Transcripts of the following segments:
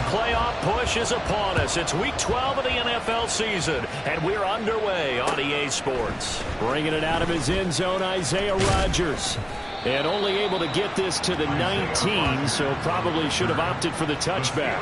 playoff push is upon us. It's Week 12 of the NFL season, and we're underway on EA Sports. Bringing it out of his end zone, Isaiah Rodgers. And only able to get this to the 19, so probably should have opted for the touchback.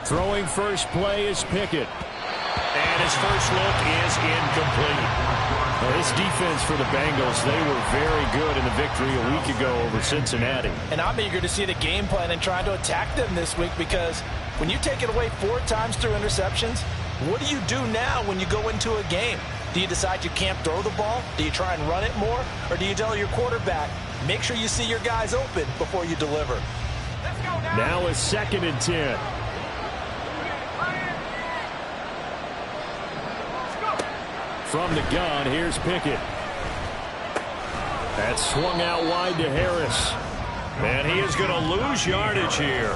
Throwing first play is Pickett. And his first look is incomplete. Now, this defense for the Bengals, they were very good in the victory a week ago over Cincinnati. And I'm eager to see the game plan and trying to attack them this week, because when you take it away 4 times through interceptions, what do you do now when you go into a game? Do you decide you can't throw the ball? Do you try and run it more? Or do you tell your quarterback, make sure you see your guys open before you deliver? Now a 2nd and 10. From the gun, here's Pickett. That's swung out wide to Harris. And he is going to lose yardage here.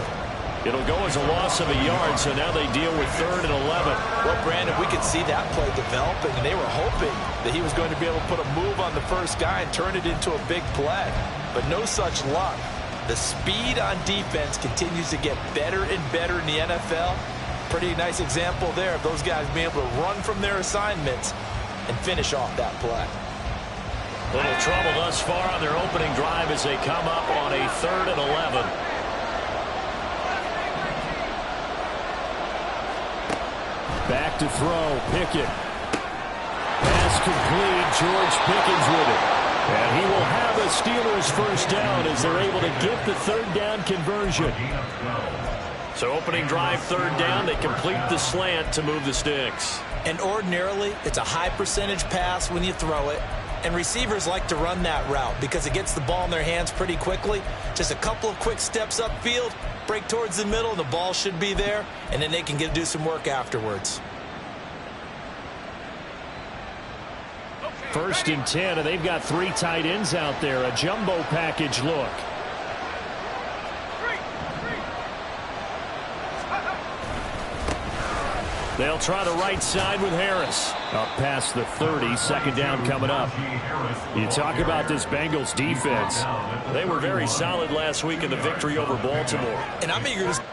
It'll go as a loss of a yard, so now they deal with 3rd and 11. Well, Brandon, we could see that play developing, and they were hoping that he was going to be able to put a move on the first guy and turn it into a big play. But no such luck. The speed on defense continues to get better and better in the NFL. Pretty nice example there of those guys being able to run from their assignments and finish off that play. Little trouble thus far on their opening drive as they come up on a 3rd and 11. Back to throw, Pickett. Pass complete, George Pickens with it. And he will have a Steelers first down as they're able to get the 3rd down conversion. So opening drive, 3rd down, they complete the slant to move the sticks. And ordinarily, it's a high percentage pass when you throw it. And receivers like to run that route because it gets the ball in their hands pretty quickly. Just a couple of quick steps upfield, break towards the middle, and the ball should be there. And then they can do some work afterwards. 1st and 10, and they've got 3 tight ends out there. A jumbo package look. They'll try the right side with Harris. Up past the 30, 2nd down coming up. You talk about this Bengals defense. They were very solid last week in the victory over Baltimore. And I'm eager to...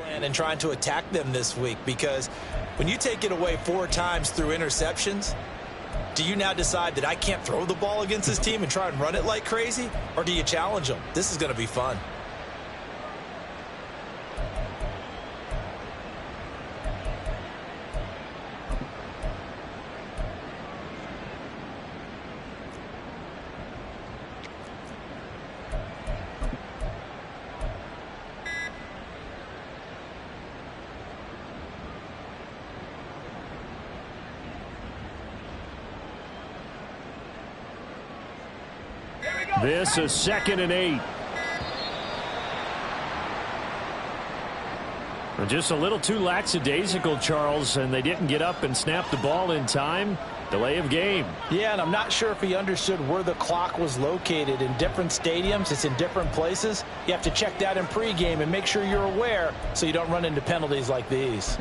And trying to attack them this week, because when you take it away 4 times through interceptions, do you now decide that I can't throw the ball against this team and try and run it like crazy? Or do you challenge them? This is going to be fun. This is 2nd and 8. Just a little too lackadaisical, Charles, and they didn't get up and snap the ball in time. Delay of game. Yeah, and I'm not sure if he understood where the clock was located. In different stadiums, it's in different places. You have to check that in pregame and make sure you're aware so you don't run into penalties like these.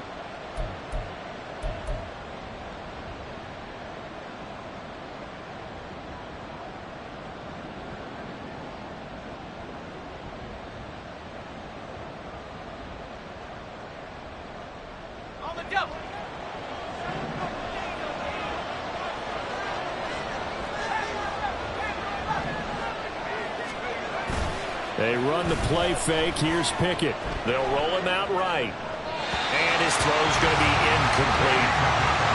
They run the play fake. Here's Pickett. They'll roll him out right. And his throw's going to be incomplete.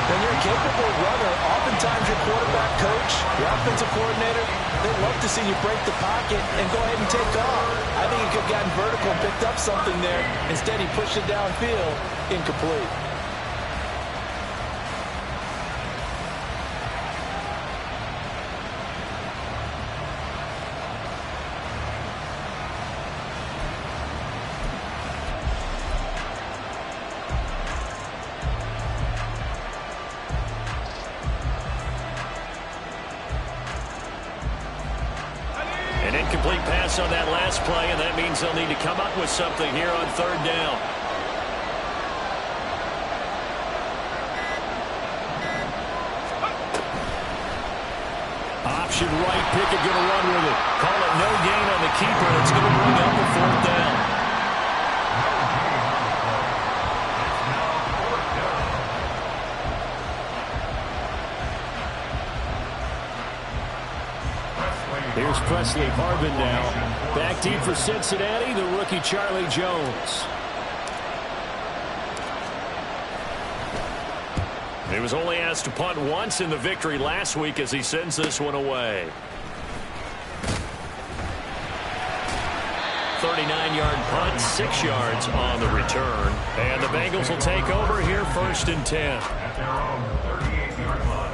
When you're a capable runner, oftentimes your quarterback coach, your offensive coordinator, they love to see you break the pocket and go ahead and take off. I think he could have gotten vertical and picked up something there. Instead, he pushed it downfield. Incomplete. An incomplete pass on that last play, and that means they'll need to come up with something here on 3rd down. Option right, Pickett going to run with it. Call it no gain on the keeper, and it's going to bring up a 4th down. Here's Presley Harvin now. Back deep for Cincinnati, the rookie Charlie Jones. He was only asked to punt once in the victory last week as he sends this one away. 39-yard punt, 6 yards on the return. And the Bengals will take over here 1st and 10. At their own 38-yard line.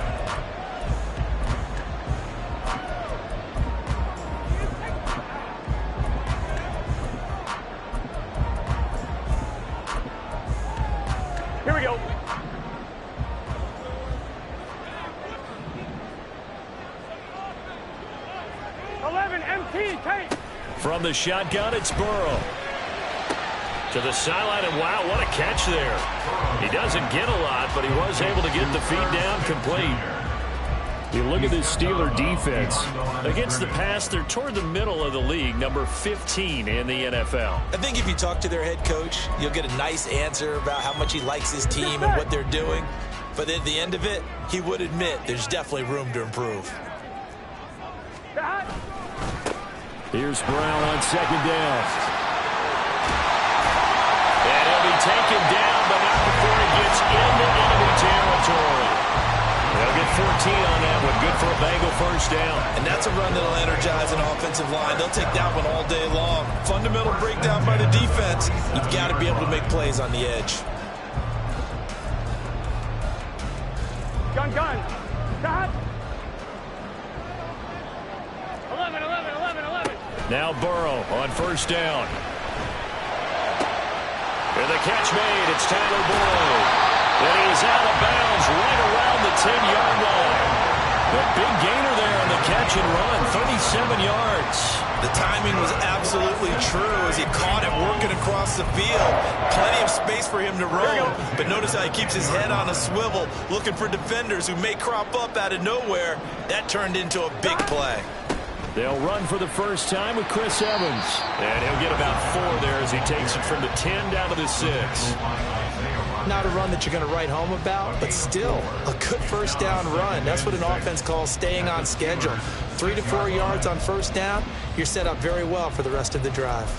Here we go. From the shotgun, it's Burrow. To the sideline, and wow, what a catch there. He doesn't get a lot, but he was able to get the feet down complete. You look at this Steeler defense. Against the pass, they're toward the middle of the league, number 15 in the NFL. I think if you talk to their head coach, you'll get a nice answer about how much he likes his team and what they're doing. But at the end of it, he would admit there's definitely room to improve. Here's Brown on 2nd down. And he'll be taken down, but not before he gets into enemy territory. They'll get 14 on that one. Good for a Bengal 1st down. And that's a run that'll energize an offensive line. They'll take that one all day long. Fundamental breakdown by the defense. You've got to be able to make plays on the edge. Gun. Stop. 11. Now Burrow on 1st down. And the catch made. It's Tyler Boyd. And he's out of bounds right around the 10-yard line. The big gainer there on the catch and run, 37 yards. The timing was absolutely true as he caught it working across the field. Plenty of space for him to roam, but notice how he keeps his head on a swivel, looking for defenders who may crop up out of nowhere. That turned into a big play. They'll run for the first time with Chris Evans. And he'll get about 4 there as he takes it from the 10 down to the 6. Not a run that you're going to write home about, but still a good first down run. That's what an offense calls staying on schedule. 3 to 4 yards on first down, you're set up very well for the rest of the drive.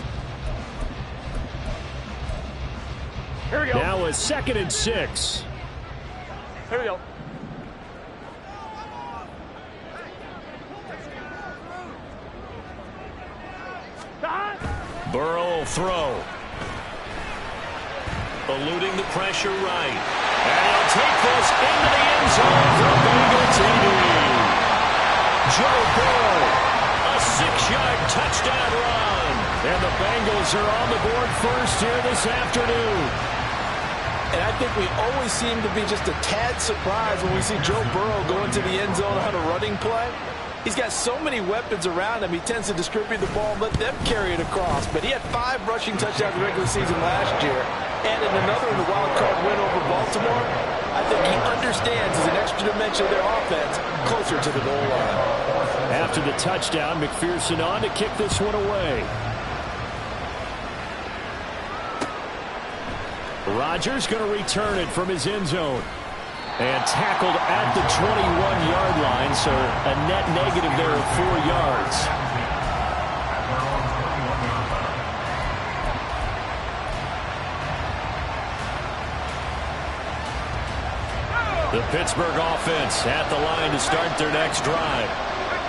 Here we go. Now a 2nd and 6. Here we go. Burrow will throw. Eluding the pressure right. And he'll take this into the end zone for a Bengal TD. Joe Burrow, a 6-yard touchdown run. And the Bengals are on the board first here this afternoon. And I think we always seem to be just a tad surprised when we see Joe Burrow go into the end zone on a running play. He's got so many weapons around him. He tends to distribute the ball and let them carry it across. But he had 5 rushing touchdowns in the regular season last year. And in another in the wild card win over Baltimore, I think he understands as an extra dimension of their offense closer to the goal line. After the touchdown, McPherson on to kick this one away. Rodgers going to return it from his end zone. And tackled at the 21-yard line, so a net negative there of 4 yards. The Pittsburgh offense at the line to start their next drive.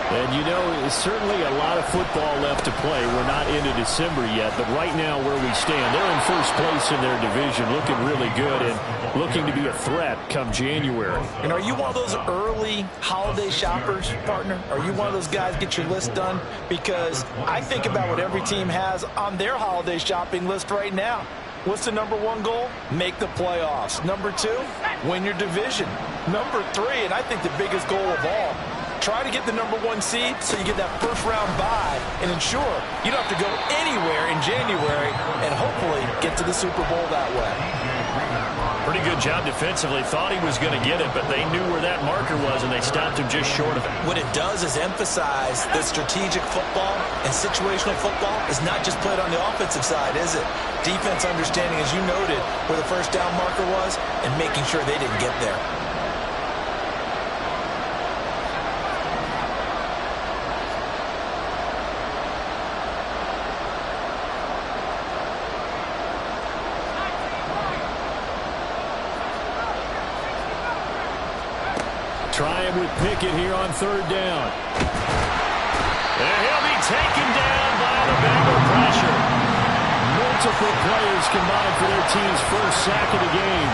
And, you know, there's certainly a lot of football left to play. We're not into December yet, but right now where we stand, they're in first place in their division, looking really good and looking to be a threat come January. And are you one of those early holiday shoppers, partner? Are you one of those guys get your list done? Because I think about what every team has on their holiday shopping list right now. What's the number 1 goal? Make the playoffs. Number 2, win your division. Number 3, and I think the biggest goal of all, try to get the number 1 seed so you get that first round bye and ensure you don't have to go anywhere in January and hopefully get to the Super Bowl that way. Pretty good job defensively. Thought he was going to get it, but they knew where that marker was, and they stopped him just short of it. What it does is emphasize that strategic football and situational football is not just played on the offensive side, is it? Defense understanding, as you noted, where the first down marker was and making sure they didn't get there. Try him with Pickett here on 3rd down. And he'll be taken down by the Bengal pressure. Multiple players combined for their team's first sack of the game.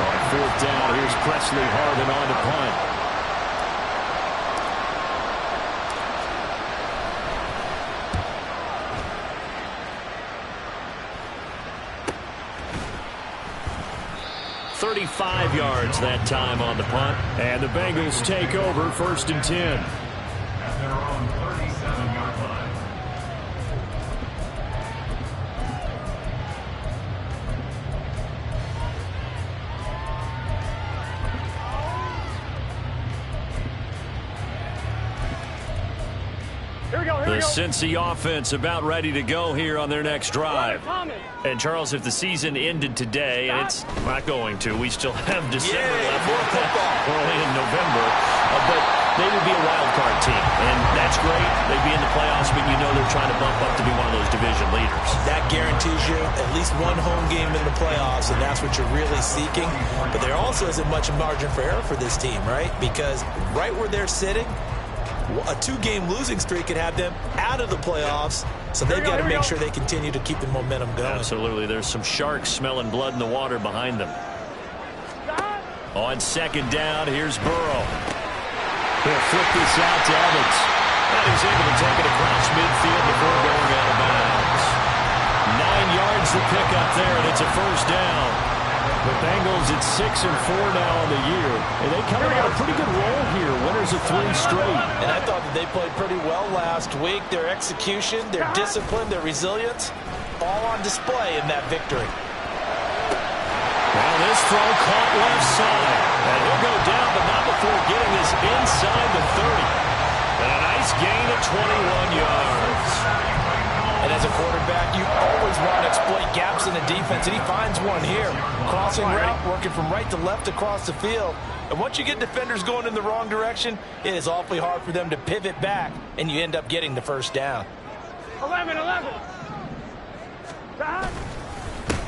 On 4th down, here's Presley Harvin on to punt. .35 yards that time on the punt. And the Bengals take over 1st and 10. At their own 37-yard line. Here we go. Here The we go. Cincy offense about ready to go here on their next drive. And, Charles, if the season ended today, and it's not going to, we still have December left, early in November, but they would be a wild card team, and that's great. They'd be in the playoffs, but you know they're trying to bump up to be one of those division leaders. That guarantees you at least 1 home game in the playoffs, and that's what you're really seeking. But there also isn't much margin for error for this team, right? Because right where they're sitting, a 2-game losing streak could have them out of the playoffs, so they've got to make sure they continue to keep the momentum going. Absolutely. There's some sharks smelling blood in the water behind them. On 2nd down, here's Burrow. He'll flip this out to Evans. And he's able to take it across midfield before going out of bounds. 9 yards to pick up there, and it's a first down. The Bengals at 6-4 now on the year. And they come on a pretty good roll here. Winners of 3 straight. And I thought that they played pretty well last week. Their execution, their discipline, their resilience, all on display in that victory. Now this throw caught left side. And he'll go down, but not before getting this inside the 30. And a nice Nice gain of 21 yards. And as a quarterback, you always want to exploit gaps in the defense, and he finds one here. Crossing route, working from right to left across the field. And once you get defenders going in the wrong direction, it is awfully hard for them to pivot back, and you end up getting the first down. 11.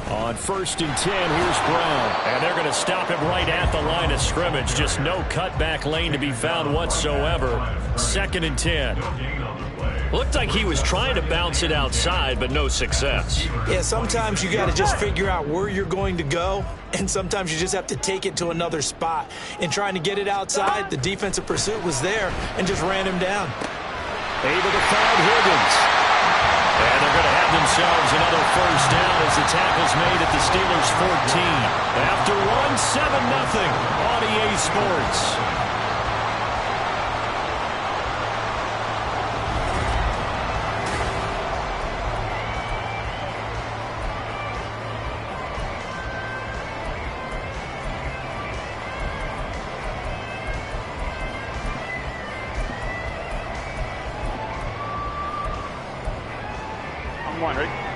On 1st and 10, here's Brown. And they're going to stop him right at the line of scrimmage. Just no cutback lane to be found whatsoever. 2nd and 10. Looked like he was trying to bounce it outside, but no success. Yeah, sometimes you got to just figure out where you're going to go, and sometimes you just have to take it to another spot. In trying to get it outside, the defensive pursuit was there and just ran him down. Able to find Higgins. And they're going to have themselves another first down as the tackle's made at the Steelers' 14. After one, 7-0 on EA Sports.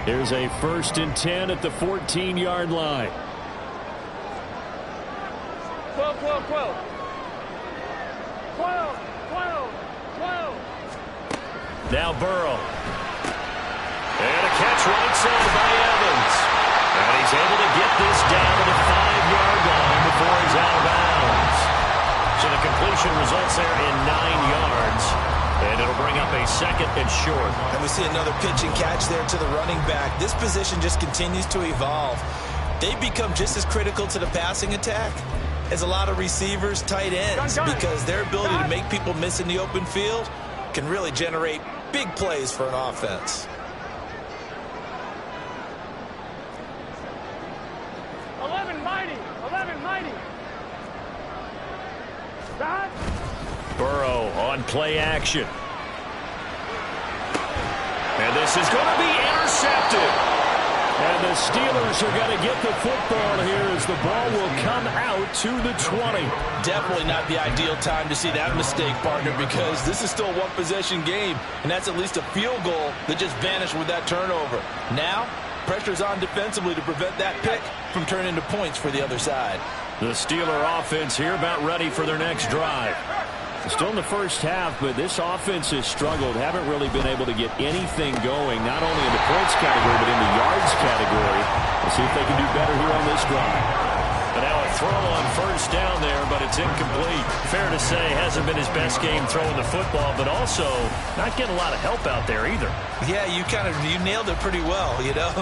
Here's a 1st and 10 at the 14-yard line. 12. Now Burrow. And a catch right side by Evans. And he's able to get this down to the 5-yard line before he's out of bounds. So the completion results there in 9 yards. And it'll bring up a 2nd and short. And we see another pitch and catch there to the running back. This position just continues to evolve. They become just as critical to the passing attack as a lot of receivers, tight ends, because their ability to make people miss in the open field can really generate big plays for an offense. 11 mighty. Burrow on play action. And this is going to be intercepted. And the Steelers are going to get the football here as the ball will come out to the 20. Definitely not the ideal time to see that mistake, partner, because this is still a one-possession game, and that's at least a field goal that just vanished with that turnover. Now, pressure's on defensively to prevent that pick from turning into points for the other side. The Steeler offense here about ready for their next drive. Still in the first half, but this offense has struggled. Haven't really been able to get anything going, not only in the points category, but in the yards category. We'll see if they can do better here on this drive. But now a throw on 1st down there, but it's incomplete. Fair to say, hasn't been his best game throwing the football, but also not getting a lot of help out there either. Yeah, you nailed it pretty well, you know.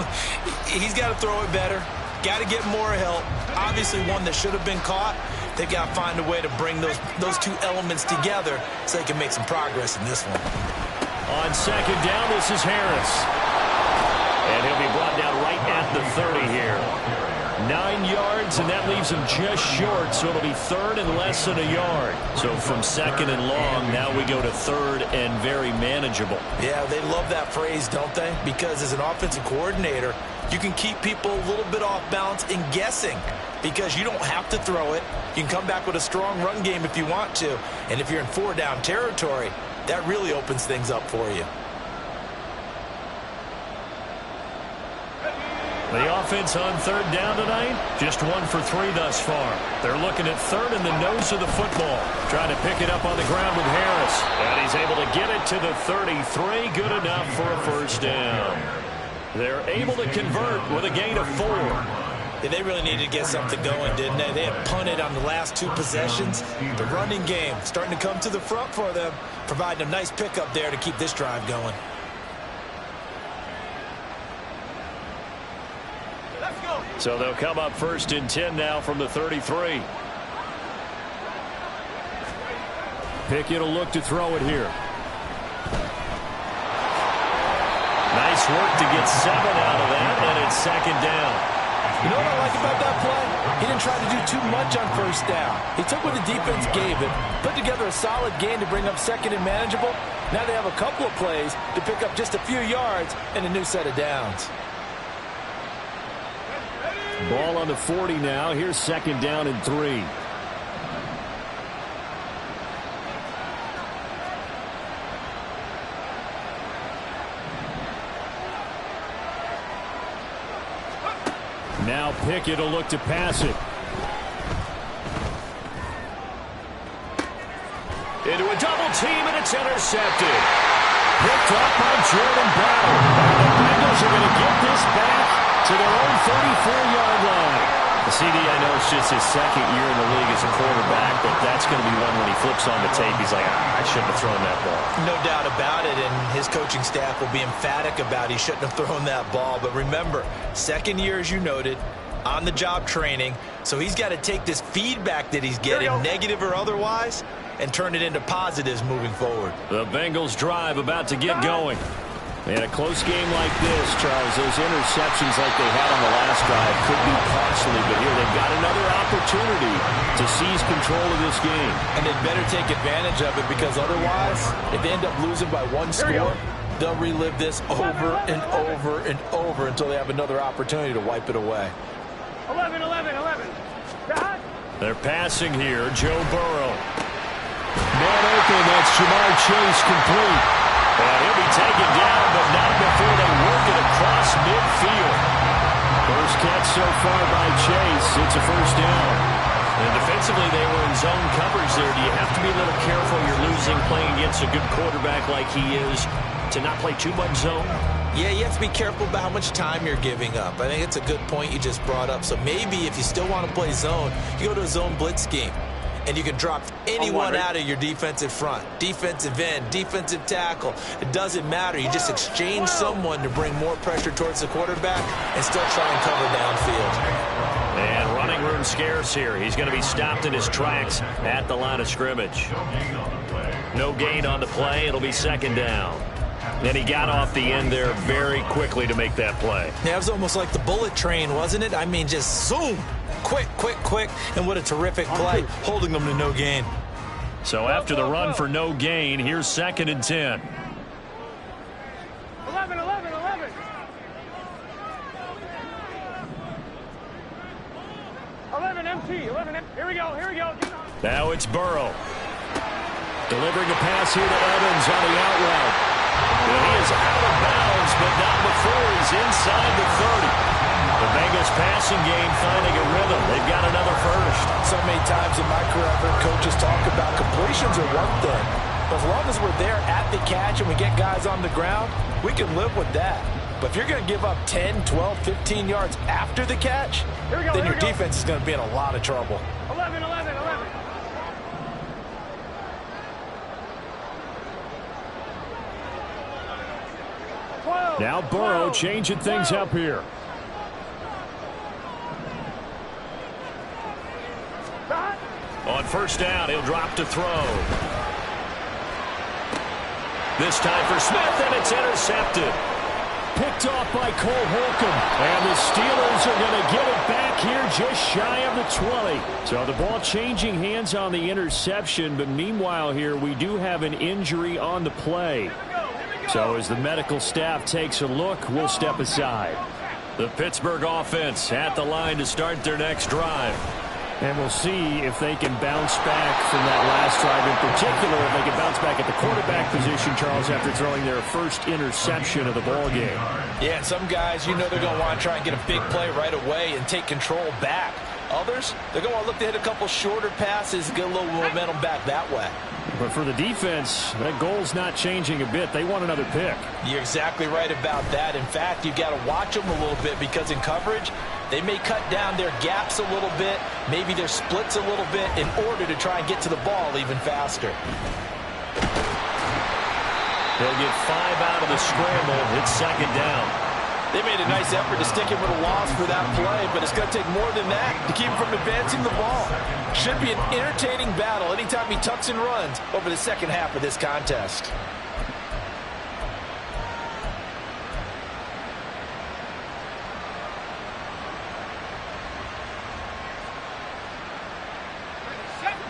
He's got to throw it better. Got to get more help. Obviously one that should have been caught. They've got to find a way to bring those two elements together so they can make some progress in this one. On 2nd down, this is Harris. And he'll be brought down right at the 30 here. 9 yards, and that leaves him just short, so it'll be 3rd and less than a yard. So from 2nd and long, now we go to 3rd and very manageable. Yeah, they love that phrase, don't they? Because as an offensive coordinator, you can keep people a little bit off balance in guessing because you don't have to throw it. You can come back with a strong run game if you want to. And if you're in 4-down territory, that really opens things up for you. The offense on 3rd down tonight, just 1 for 3 thus far. They're looking at 3rd in the nose of the football. Trying to pick it up on the ground with Harris. And he's able to get it to the 33. Good enough for a first down. They're able to convert with a gain of 4. Yeah, they really needed to get something going, didn't they? They had punted on the last 2 possessions. The running game starting to come to the front for them, providing a nice pickup there to keep this drive going. So they'll come up 1st and 10 now from the 33. Pickett will look to throw it here. Nice work to get 7 out of that, and it's 2nd down. You know what I like about that play? He didn't try to do too much on 1st down. He took what the defense gave him, put together a solid game to bring up 2nd and manageable. Now they have a couple of plays to pick up just a few yards and a new set of downs. Ball on the 40 now. Here's 2nd down and 3. Now Pickett will look to pass it. Into a double team, and it's intercepted. Picked up by Jordan Battle. And the Bengals are going to get this back to their own 34-yard line. The CD, I know it's just his second year in the league as a quarterback, but that's going to be one when he flips on the tape. He's like, I shouldn't have thrown that ball. No doubt about it, and his coaching staff will be emphatic about he shouldn't have thrown that ball. But remember, second year, as you noted, on-the-job training, so he's got to take this feedback that he's getting, negative or otherwise, and turn it into positives moving forward. The Bengals drive about to get going. In a close game like this, Charles, those interceptions like they had on the last drive could be costly, but here they've got another opportunity to seize control of this game. And they'd better take advantage of it, because otherwise, if they end up losing by one score, they'll relive this over and over and over until they have another opportunity to wipe it away. 11, 11, 11. God. They're passing here. Joe Burrow. Man open, that's Jamar Chase complete. And he'll be taken down, but not before they work it across midfield. First catch so far by Chase. It's a first down. And defensively, they were in zone coverage there. Do you have to be a little careful? You're losing playing against a good quarterback like he is to not play too much zone? Yeah, you have to be careful about how much time you're giving up. I think it's a good point you just brought up. So maybe if you still want to play zone, you go to a zone blitz scheme. And you can drop anyone out of your defensive front. Defensive end, defensive tackle. It doesn't matter. You just exchange someone to bring more pressure towards the quarterback and still try and cover downfield. And running room scarce here. He's going to be stopped in his tracks at the line of scrimmage. No gain on the play. It'll be second down. And he got off the end there very quickly to make that play. Yeah, it was almost like the bullet train, wasn't it? I mean, just zoom. Quick, quick, quick. And what a terrific play, holding them to no gain. So after the run for no gain, here's second and 10. 11, 11, 11. 11 MT, 11 MT. Here we go, here we go. Now it's Burrow. Delivering a pass here to Evans on the out route. Well, he is out of bounds, but not before he's inside the 30. The Bengals passing game finding a rhythm. They've got another first. So many times in my career I've heard coaches talk about completions are one thing. But as long as we're there at the catch and we get guys on the ground, we can live with that. But if you're going to give up 10, 12, 15 yards after the catch, then your defense is going to be in a lot of trouble. 11, 11, 11. Now Burrow changing things up here. On first down, he'll drop to throw. This time for Smith, and it's intercepted. Picked off by Cole Holcomb. And the Steelers are going to get it back here just shy of the 20. So the ball changing hands on the interception, but meanwhile here we do have an injury on the play. So as the medical staff takes a look, we'll step aside. The Pittsburgh offense at the line to start their next drive. And we'll see if they can bounce back from that last drive, in particular if they can bounce back at the quarterback position, Charles, after throwing their first interception of the ball game. Yeah, and some guys, you know they're going to want to try and get a big play right away and take control back. Others, they're going to want to look to hit a couple shorter passes and get a little momentum back that way. But for the defense, that goal's not changing a bit. They want another pick. You're exactly right about that. In fact, you've got to watch them a little bit because in coverage, they may cut down their gaps a little bit, maybe their splits a little bit in order to try and get to the ball even faster. They'll get 5 out of the scramble. It's second down. They made a nice effort to stick him with a loss for that play, but it's going to take more than that to keep him from advancing the ball. Should be an entertaining battle anytime he tucks and runs over the second half of this contest.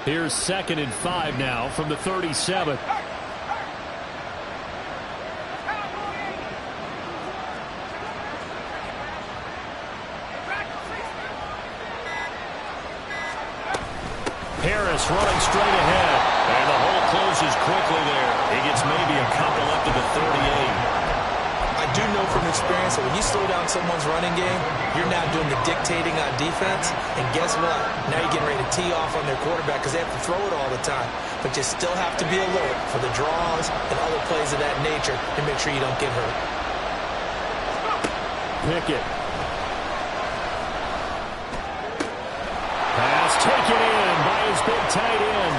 Here's second and 5 now from the 37. Harris running straight ahead. And the hole closes quickly there. He gets maybe a couple up to the 38. I do know from experience that when you slow down someone's running game, you're now doing the dictating on defense. And guess what? Now you're getting ready to tee off on their quarterback because they have to throw it all the time. But you still have to be alert for the draws and other plays of that nature to make sure you don't get hurt. Pickett. Pass taken in by his big tight end.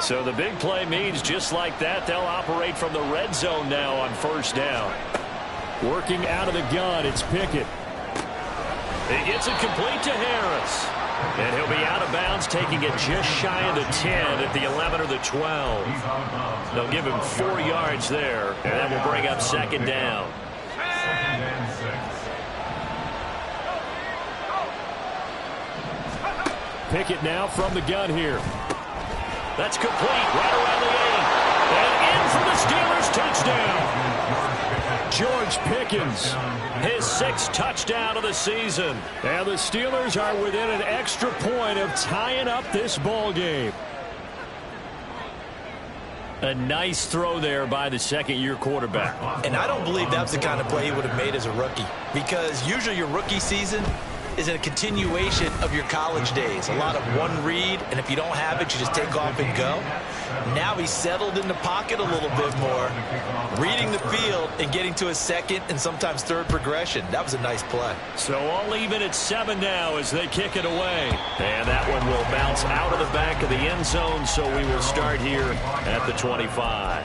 So the big play means just like that, they'll operate from the red zone now on first down. Working out of the gun, it's Pickett. He gets it complete to Harris. And he'll be out of bounds, taking it just shy of the 10 at the 11 or the 12. They'll give him 4 yards there, and that will bring up second down. Second and 6. Pickett now from the gun here. That's complete right around the 8. And in for the Steelers touchdown. George Pickens, his 6th touchdown of the season. And the Steelers are within an extra point of tying up this ball game. A nice throw there by the second-year quarterback. And I don't believe that's the kind of play he would have made as a rookie, because usually your rookie season is a continuation of your college days. A lot of one read, and if you don't have it, you just take off and go. Now he's settled in the pocket a little bit more, reading the field and getting to his second and sometimes third progression. That was a nice play. So all even at 7 now as they kick it away. And that one will bounce out of the back of the end zone, so we will start here at the 25.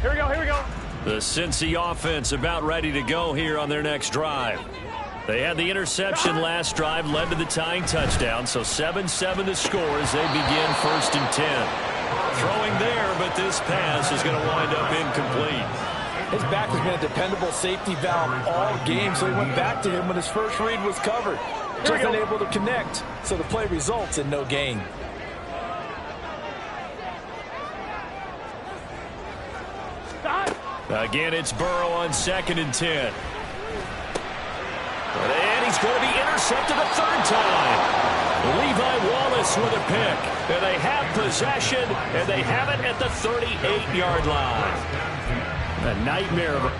Here we go. The Cincy offense about ready to go here on their next drive. They had the interception last drive, led to the tying touchdown, so 7-7 to score as they begin 1st and 10. Throwing there, but this pass is going to wind up incomplete. His back has been a dependable safety valve all game, so he went back to him when his first read was covered. Just unable to connect, so the play results in no gain. Again, it's Burrow on 2nd and 10. And he's going to be intercepted a 3rd time. Levi Wallace with a pick. And they have possession, and they have it at the 38-yard line. A nightmare of a...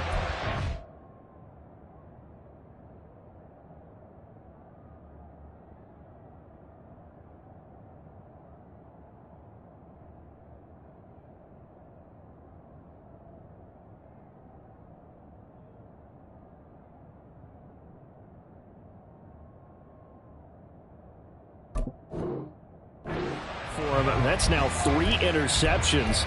That's now 3 interceptions.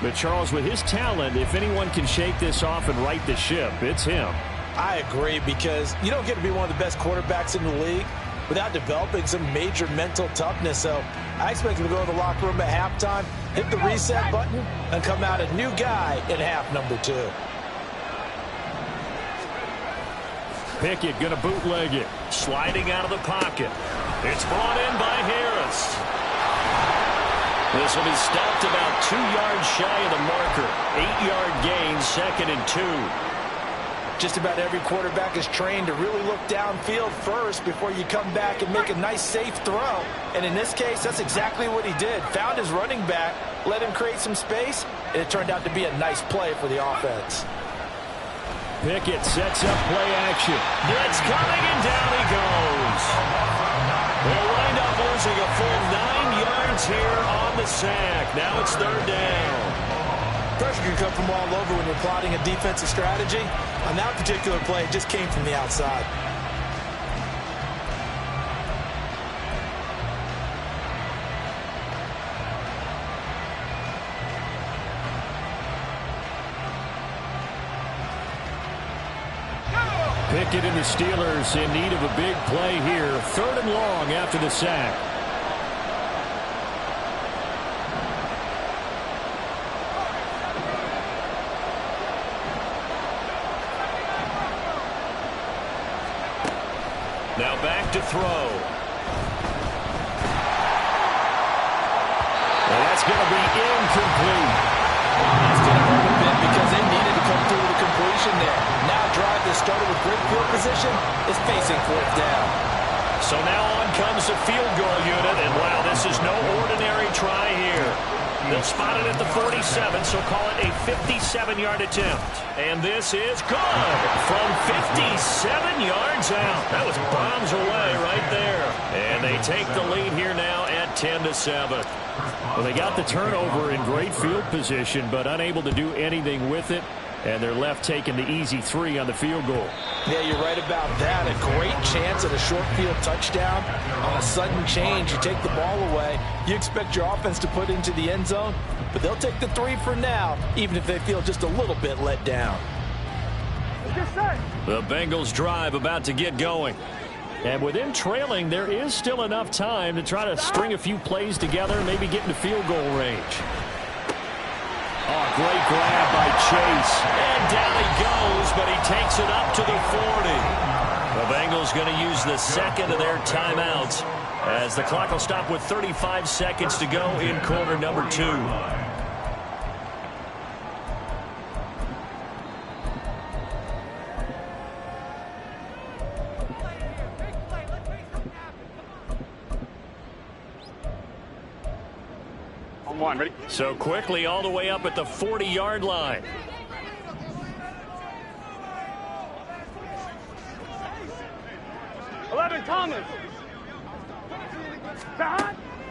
But Charles, with his talent, if anyone can shake this off and right the ship, it's him. I agree, because you don't get to be one of the best quarterbacks in the league without developing some major mental toughness. So I expect him to go to the locker room at halftime, hit the reset button, and come out a new guy in half number 2. Pickett going to bootleg it. Sliding out of the pocket. It's brought in by Harris. This will be stopped about 2 yards shy of the marker. 8-yard gain, 2nd and 2. Just about every quarterback is trained to really look downfield first before you come back and make a nice, safe throw. And in this case, that's exactly what he did. Found his running back, let him create some space, and it turned out to be a nice play for the offense. Pickett sets up play action. Blitz coming, and down he goes. They'll wind up losing a full 9 yards here on the sack. Now it's 3rd down. Pressure can come from all over when you're plotting a defensive strategy. On that particular play, it just came from the outside. Pickett and the Steelers in need of a big play here. 3rd and long after the sack. back to throw. And that's going to be incomplete. It's going to hurt a bit because they needed to come through with a completion there. Now a drive that started with great field position is facing fourth down. So now on comes the field goal unit, and wow, this is no ordinary try here. They'll spot it at the 47, so call it a 57-yard attempt. And this is good from 57 yards out. That was bombs away right there. And they take the lead here now at 10-7. Well, they got the turnover in great field position, but unable to do anything with it. And they're left taking the easy 3 on the field goal. Yeah, you're right about that. A great chance at a short field touchdown. On a sudden change, you take the ball away. You expect your offense to put into the end zone, but they'll take the 3 for now, even if they feel just a little bit let down. The Bengals drive about to get going. And with them trailing, there is still enough time to try to string a few plays together, maybe get into field goal range. Oh, great grab by Chase. And down he goes, but he takes it up to the 40. The Bengals going to use the second of their timeouts as the clock will stop with 35 seconds to go in quarter number 2. One, ready? So quickly all the way up at the 40-yard line. Thomas.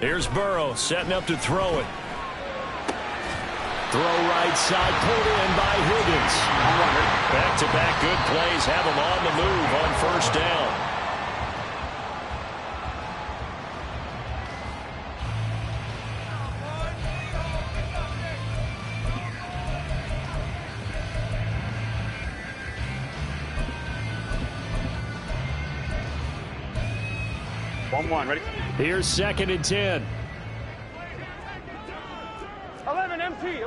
Here's Burrow setting up to throw it. Throw right side, pulled in by Higgins. Back-to-back good plays have him on the move on first down. One, ready? Here's 2nd and 10. 11 MT.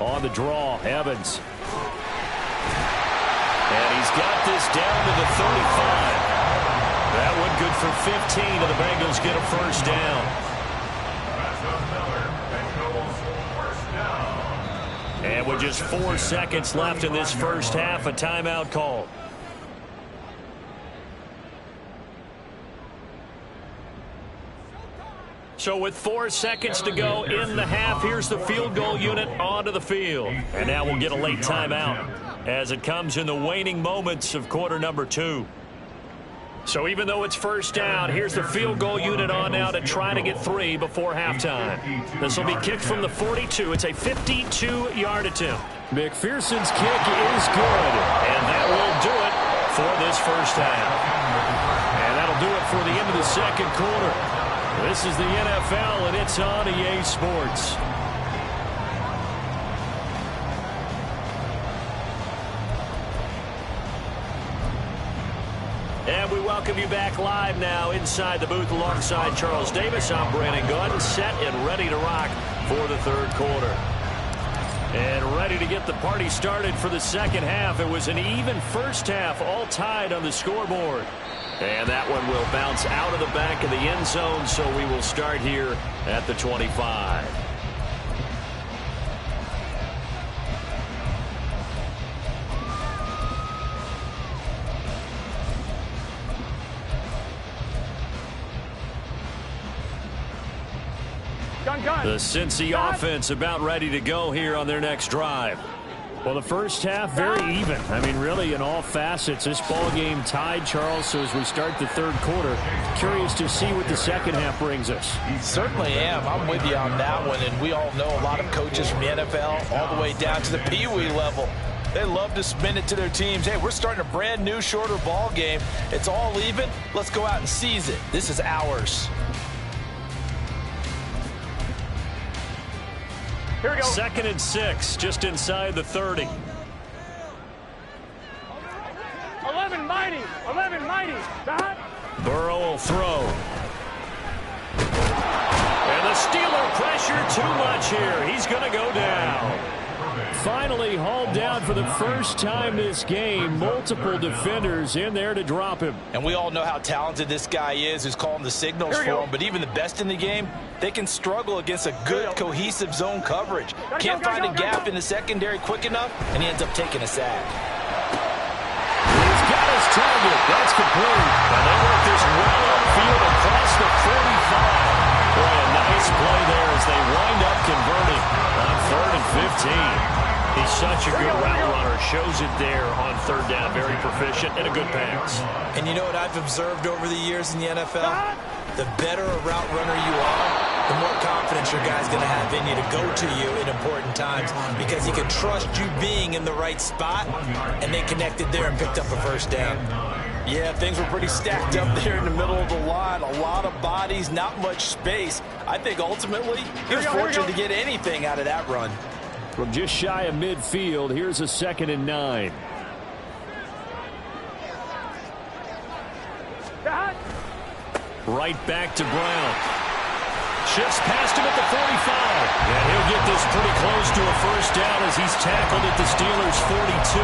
On the draw, Evans. And he's got this down to the 35. That one good for 15, and the Bengals get a first down. And with just 4 seconds left in this first half, a timeout call. So with 4 seconds to go in the half, here's the field goal unit onto the field. And now we'll get a late timeout as it comes in the waning moments of quarter number 2. So even though it's first down, here's the field goal unit on now to try to get 3 before halftime. This will be kicked from the 42. It's a 52-yard attempt. McPherson's kick is good, and that will do it for this first half. And that'll do it for the end of the second quarter. This is the NFL, and it's on EA Sports. And we welcome you back live now inside the booth alongside Charles Davis. I'm Brandon Gunn, set and ready to rock for the third quarter. And ready to get the party started for the second half. It was an even first half, all tied on the scoreboard. And that one will bounce out of the back of the end zone, so we will start here at the 25. The Cincy offense about ready to go here on their next drive. Well, the first half, very even. I mean, really, in all facets, this ball game tied, Charles. So as we start the third quarter, curious to see what the second half brings us. Certainly am. I'm with you on that one. And we all know a lot of coaches from the NFL all the way down to the Pee Wee level. They love to spin it to their teams. Hey, we're starting a brand new, shorter ball game. It's all even. Let's go out and seize it. This is ours. Here we go. 2nd and 6, just inside the 30. 11 mighty. Burrow will throw. And the Steeler pressure too much here. He's going to go down. finally hauled down for the first time this game. Multiple defenders in there to drop him. And we all know how talented this guy is who's calling the signals for him. But even the best in the game, they can struggle against a good, cohesive zone coverage. Can't find a gap in the secondary quick enough, and he ends up taking a sack. He's got his target. That's complete. And they work this well upfield across the 45. Boy, a nice play there as they wind up converting on 3rd and 15. He's such a good route runner. Shows it there on 3rd down. Very proficient and a good pass. And you know what I've observed over the years in the NFL? The better a route runner you are, the more confidence your guy's going to have in you to go to you in important times because he can trust you being in the right spot, and they connected there and picked up a first down. Yeah, things were pretty stacked up there in the middle of the line. A lot of bodies, not much space. I think ultimately he was fortunate to get anything out of that run. From just shy of midfield, here's a 2nd and 9. Right back to Brown. Shifts past him at the 45. And he'll get this pretty close to a first down as he's tackled at the Steelers' 42.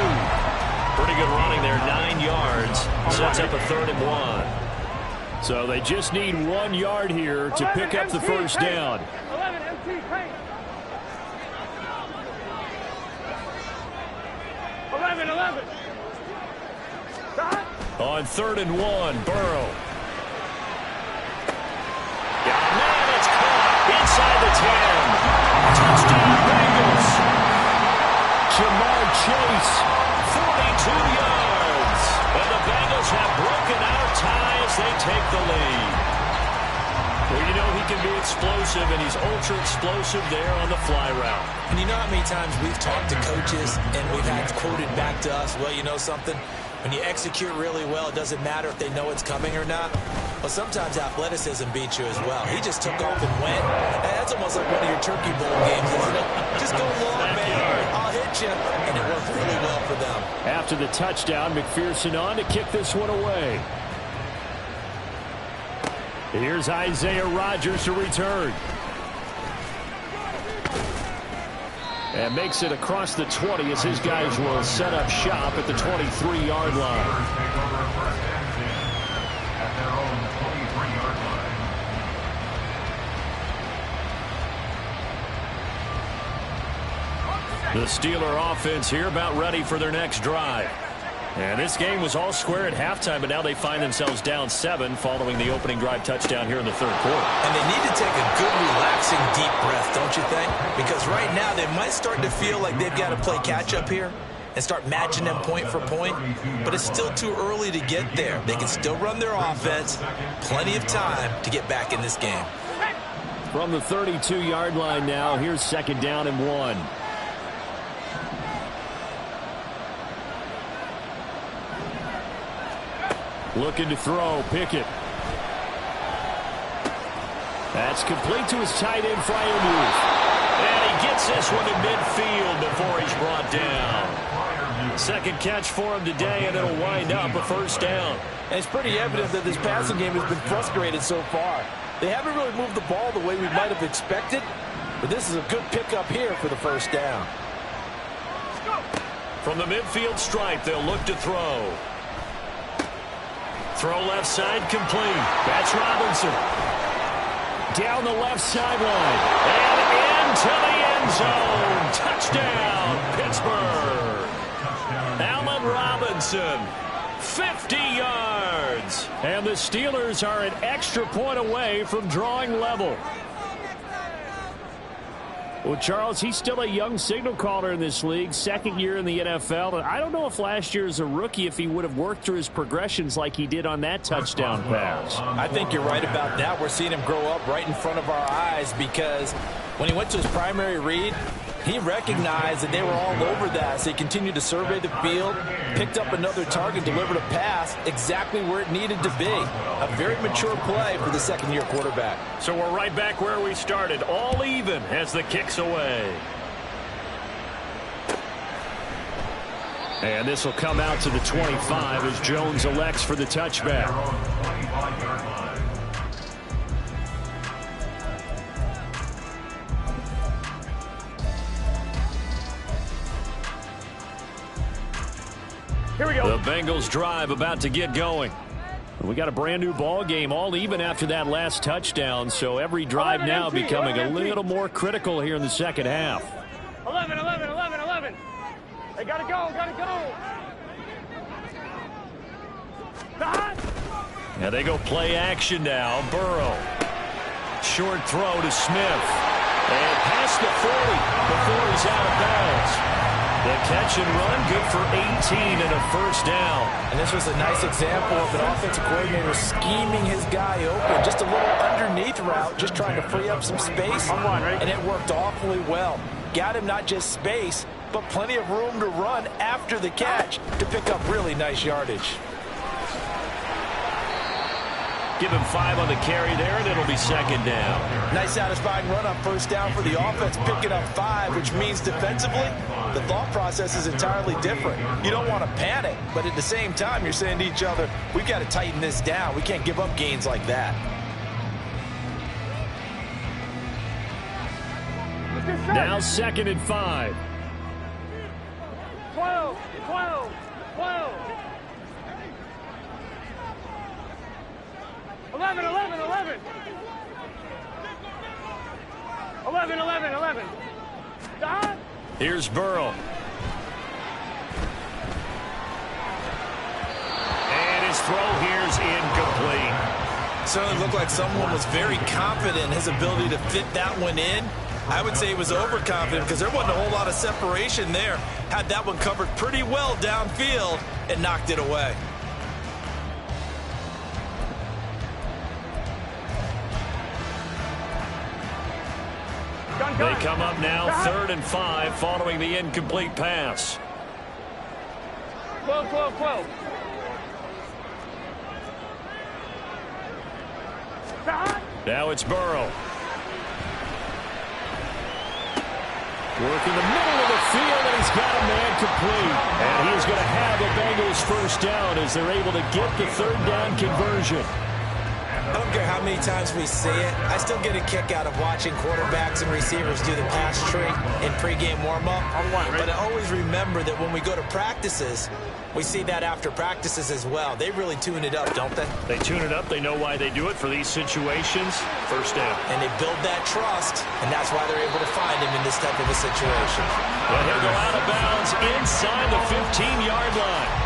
Pretty good running there, 9 yards. Sets up a 3rd and 1. So they just need 1 yard here to pick up the first down. 11 MT, paint. 11. On 3rd and 1, Burrow. Yeah, man, it's caught inside the 10. Touchdown, Bengals. Jamar Chase, 42 yards. And the Bengals have broken our tie as they take the lead. Well, you know he can be explosive, and he's ultra-explosive there on the fly route. And you know how many times we've talked to coaches and we've had quoted back to us, well, you know something? When you execute really well, it doesn't matter if they know it's coming or not. But sometimes athleticism beats you as well. He just took off and went. And that's almost like one of your Turkey Bowl games, isn't it? Just go long, man. I'll hit you. And it worked really well for them. After the touchdown, McPherson on to kick this one away. Here's Isaiah Rodgers to return. And makes it across the 20 as his guys will set up shop at the 23-yard line. The Steeler offense here about ready for their next drive. And this game was all square at halftime, but now they find themselves down 7 following the opening drive touchdown here in the 3rd quarter. And they need to take a good, relaxing, deep breath, don't you think? Because right now they might start to feel like they've got to play catch-up here and start matching them point for point. But it's still too early to get there. They can still run their offense. Plenty of time to get back in this game. From the 32-yard line now, here's 2nd down and 1. Looking to throw, Pickett. That's complete to his tight end, Freiermuth. And he gets this one to midfield before he's brought down. 2nd catch for him today, and it'll wind up a first down. And it's pretty evident that this passing game has been frustrated so far. They haven't really moved the ball the way we might have expected, but this is a good pickup here for the first down. From the midfield stripe, they'll look to throw. Throw left side complete. That's Robinson. Down the left sideline. And into the end zone. Touchdown, Pittsburgh. Allen Robinson. 50 yards. And the Steelers are an extra point away from drawing level. Well, Charles, he's still a young signal caller in this league, 2nd year in the NFL. And I don't know if last year as a rookie, if he would have worked through his progressions like he did on that touchdown pass. I think you're right about that. We're seeing him grow up right in front of our eyes because when he went to his primary read, he recognized that they were all over that. So he continued to survey the field, picked up another target, delivered a pass exactly where it needed to be. A very mature play for the 2nd-year quarterback. So we're right back where we started, all even as the kick's away. And this will come out to the 25 as Jones elects for the touchback. go. The Bengals drive about to get going. We got a brand new ball game, all even after that last touchdown. So every drive now becoming a little more critical here in the second half. 11. They gotta go. Now they go play action now. Burrow. Short throw to Smith. And past the 40 before he's out of bounds. The catch and run, good for 18 and a first down. And this was a nice example of an offensive coordinator scheming his guy open. Just a little underneath route, just trying to free up some space. And it worked awfully well. Got him not just space, but plenty of room to run after the catch to pick up really nice yardage. Give him 5 on the carry there, and it'll be second down. Nice satisfying run on first down for the offense, picking up 5, which means defensively, the thought process is entirely different. You don't want to panic, but at the same time, you're saying to each other, we've got to tighten this down. We can't give up gains like that. Now 2nd and 5. 12. 11. 11. Here's Burrow. And his throw here's incomplete. Certainly looked like someone was very confident in his ability to fit that one in. I would say he was overconfident because there wasn't a whole lot of separation there. Had that one covered pretty well downfield and knocked it away. They come up now 3rd and 5 following the incomplete pass. 12. Now it's Burrow. Working the middle of the field, and he's got a man complete. And he's going to have the Bengals first down as they're able to get the 3rd down conversion. I don't care how many times we see it. I still get a kick out of watching quarterbacks and receivers do the pass tree in pregame warm-up. But I always remember that when we go to practices, we see that after practices as well. They really tune it up, don't they? They tune it up. They know why they do it for these situations. First down. And they build that trust, and that's why they're able to find him in this type of a situation. Well, he'll go out of bounds inside the 15-yard line.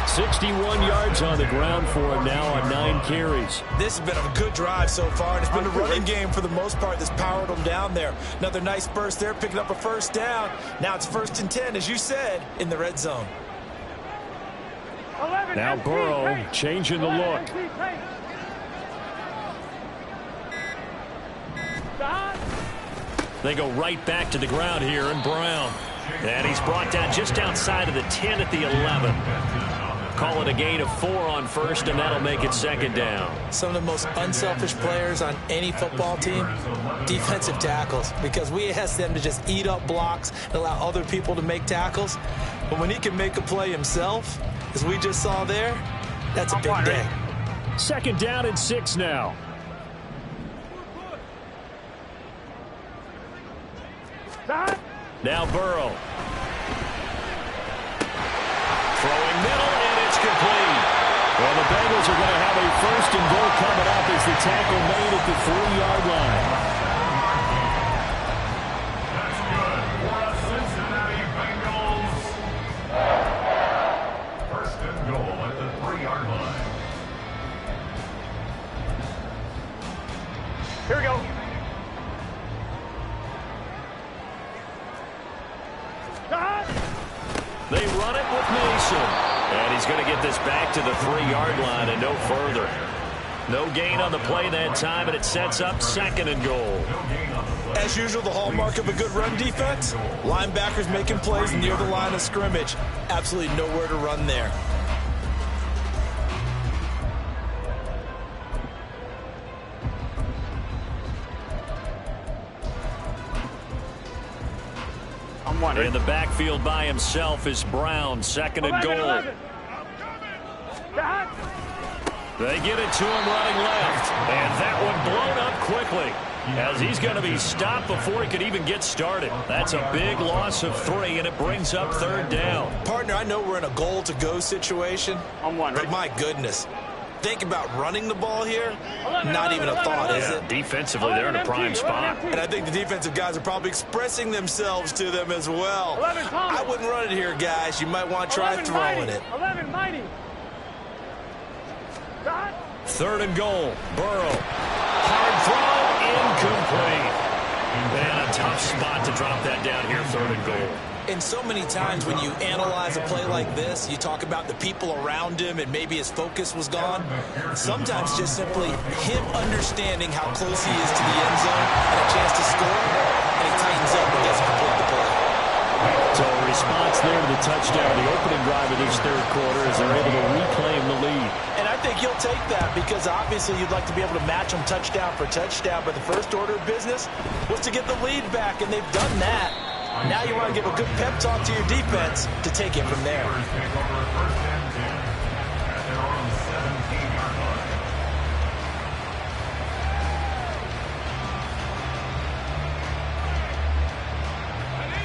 61 yards on the ground for him now on 9 carries. This has been a good drive so far, and it's been a running game for the most part that's powered them down there. Another nice burst there, picking up a first down. Now it's 1st and 10, as you said, in the red zone. Now Burrow changing the look. They go right back to the ground here, and Brown. And he's brought down just outside of the 10 at the 11. Call it a gain of 4 on first, and that'll make it second down. Some of the most unselfish players on any football team, defensive tackles, because we ask them to just eat up blocks and allow other people to make tackles. But when he can make a play himself, as we just saw there, that's a big day. 2nd down and 6 now. Now Burrow. Throwing middle, and it's complete. Well, the Bengals are going to have a 1st and goal coming up as the tackle made at the 3-yard line. That's good for the Cincinnati Bengals. 1st and goal at the 3-yard line. Here we go. They run it with Mason. And he's going to get this back to the 3-yard line and no further. No gain on the play that time, and it sets up 2nd and goal. As usual, the hallmark of a good run defense, linebackers making plays near the line of scrimmage. Absolutely nowhere to run there. In the backfield by himself is Brown, 2nd and goal. Back. They get it to him running left, and that one blown up quickly. as he's going to be stopped before he could even get started. That's a big loss of 3, and it brings up third down. Partner, I know we're in a goal-to-go situation, but my goodness. Think about running the ball here. Not even a thought, is it? Defensively, they're in a prime spot. And I think the defensive guys are probably expressing themselves to them as well. I wouldn't run it here, guys. You might want to try throwing it. 11, mighty. Third and goal. Burrow. Hard throw. Incomplete. And a tough spot to drop that down here, third and goal. And so many times when you analyze a play like this, you talk about the people around him and maybe his focus was gone. Sometimes just simply him understanding how close he is to the end zone and a chance to score, and he tightens up and doesn't complete the play. So a response there to the touchdown, the opening drive of this third quarter, as they're able to reclaim the lead. And I think he'll take that because obviously you'd like to be able to match them touchdown for touchdown, but the first order of business was to get the lead back, and they've done that. Now you want to give a good pep talk to your defense to take it from there.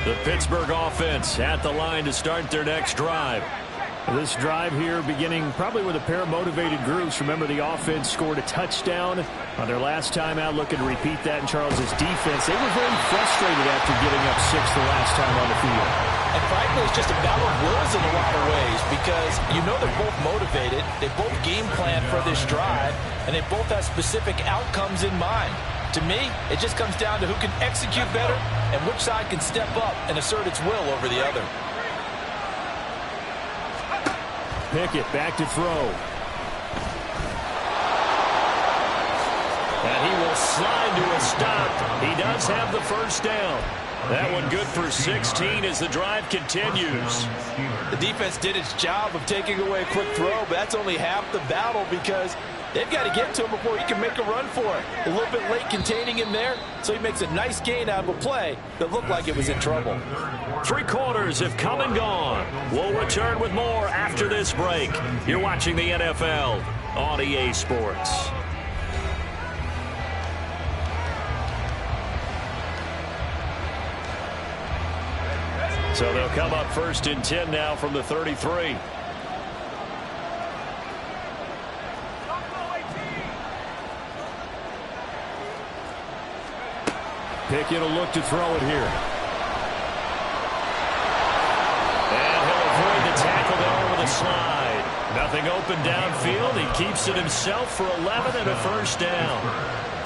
The Pittsburgh offense at the line to start their next drive. This drive here beginning probably with a pair of motivated groups. Remember, the offense scored a touchdown on their last time out. Looking to repeat that in Charles's defense. They were very frustrated after getting up 6 the last time on the field. And frankly, it's just a battle of wills in a lot of ways because you know they're both motivated. They both game plan for this drive, and they both have specific outcomes in mind. To me, it just comes down to who can execute better and which side can step up and assert its will over the other. Pickett back to throw. And he will slide to a stop. He does have the first down. That one good for 16 as the drive continues. The defense did its job of taking away a quick throw, but that's only half the battle because they've got to get to him before he can make a run for it. A little bit late containing him there, so he makes a nice gain out of a play that looked like it was in trouble. 3 quarters have come and gone. We'll return with more after this break. You're watching the NFL on EA Sports. So they'll come up first and 10 now from the 33. Pickett will look to throw it here. And he'll avoid the tackle there with a slide. Nothing open downfield. He keeps it himself for 11 and a first down.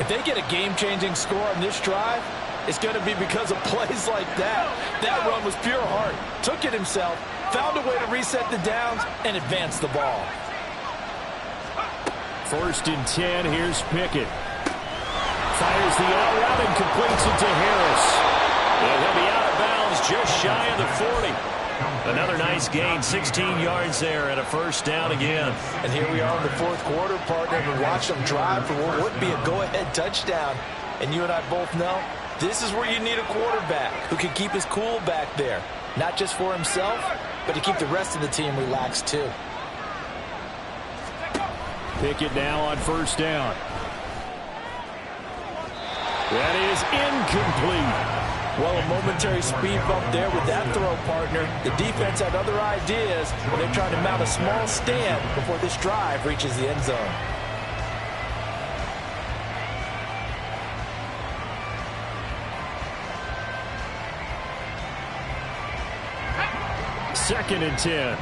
If they get a game-changing score on this drive, it's going to be because of plays like that. That run was pure heart. Took it himself, found a way to reset the downs, and advance the ball. First and 10, here's Pickett. Fires the out route and completes it to Harris. And he'll be out of bounds just shy of the 40. Another nice gain, 16 yards there, and a first down again. And here we are in the fourth quarter, partner, and watch them drive for what would be a go-ahead touchdown. And you and I both know this is where you need a quarterback who can keep his cool back there. Not just for himself, but to keep the rest of the team relaxed too. Pickett now on first down. That is incomplete. Well, a momentary speed bump there with that throw, partner. The defense had other ideas, but they're trying to mount a small stand before this drive reaches the end zone. Second and 10.